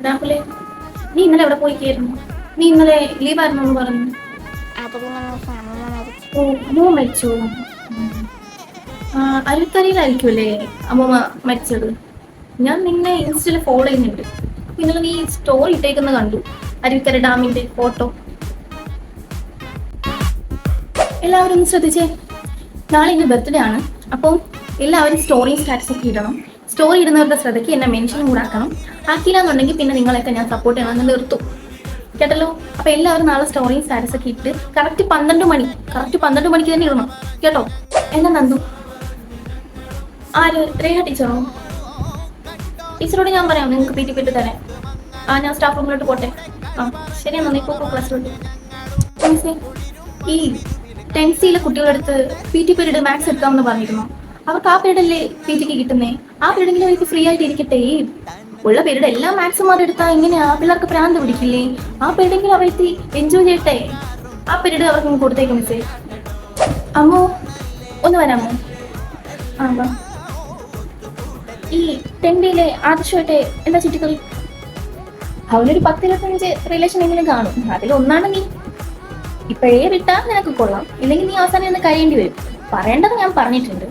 രാഹുലെ, നീ ഇന്നലെ എവിടെ പോയിക്കായിരുന്നു? നീ ഇന്നലെ ലീവായിരുന്നു എന്ന് പറഞ്ഞു. ഓ, അമ്മ മരിച്ചു. അരുത്തറിയിലായിരിക്കുമല്ലേ അമ്മമ്മ മരിച്ചത്? ഞാൻ നിന്നെ ഇൻസ്റ്റയിൽ ഫോളോ ചെയ്യുന്നുണ്ട്. ഇന്നലെ നീ സ്റ്റോറി ഇട്ടേക്കുന്ന കണ്ടു, അരുവിക്കര ഡാമിന്റെ ഫോട്ടോ. എല്ലാവരും ഒന്ന് ശ്രദ്ധിച്ചേ, നാളെ എൻ്റെ ബർത്ത്ഡേ ആണ്. അപ്പം എല്ലാവരും സ്റ്റോറിയും സ്റ്റാറ്റസ് ഒക്കെ ഇടണം. സ്റ്റോറി ഇടുന്നവരുടെ ശ്രദ്ധയ്ക്ക് എന്നെ മെൻഷനും കൂടെ ആക്കണം. ആക്കിയില്ലാന്നുണ്ടെങ്കിൽ പിന്നെ നിങ്ങളെയൊക്കെ ഞാൻ സപ്പോർട്ട് ചെയ്യണമെന്ന് നിർത്തും, കേട്ടല്ലോ? അപ്പൊ എല്ലാവരും നാളെ സ്റ്റോറിയും സ്റ്റാറ്റസ് ഒക്കെ ഇട്ട് കറക്റ്റ് 12 മണിക്ക് തന്നെ ഇടണം, കേട്ടോ? എന്നാ നന്ദു? ആര്? രേഖ ടീച്ചറോ? ടീച്ചറോട് ഞാൻ പറയാം നിങ്ങൾക്ക് പി ടി പീരീഡ് തരാൻ. ഞാൻ സ്റ്റാഫ് റൂമിലോട്ട് പോട്ടെ. ശരി എന്നാ, നീ പോ ക്ലാസ്സിലോട്ട്. ഈ 10th കുട്ടികളുടെ അടുത്ത് പി ടി പീരീഡ് മാത്സ് എടുക്കാമെന്ന് പറഞ്ഞിരുന്നു. അവർക്ക് ആ പീരീഡല്ലേ പി ടിക്ക് കിട്ടുന്നേ. ആ പീരീഡെങ്കിലും അവർക്ക് ഫ്രീ ആയിട്ട് ഇരിക്കട്ടെ. ഉള്ള പീരീഡ് എല്ലാം മാത്സ് മാറി എടുത്താൽ എങ്ങനെയാ പിള്ളേർക്ക് പ്രാന്ത് പിടിക്കില്ലേ? ആ പീരീഡെങ്കിലും അവർക്ക് എൻജോയ് ചെയ്യട്ടെ. ആ പീരീഡ് അവർക്ക് കൊടുത്തേക്കും മിസ്സേ. അമ്മോ, ഒന്ന് വരാമോ? വാ. ഈ 10th ആദർശമായിട്ട് എന്താ ചുറ്റിക്കളി? അവനൊരു 10-25 റിലേഷൻ എങ്കിലും കാണും. അതിലൊന്നാണ് നീ. ഇപ്പോഴേ വിട്ടാ നിനക്ക് കൊള്ളാം, ഇല്ലെങ്കിൽ നീ അവസാനം ഒന്ന് കരയേണ്ടി വരും. പറയേണ്ടത് ഞാൻ പറഞ്ഞിട്ടുണ്ട്.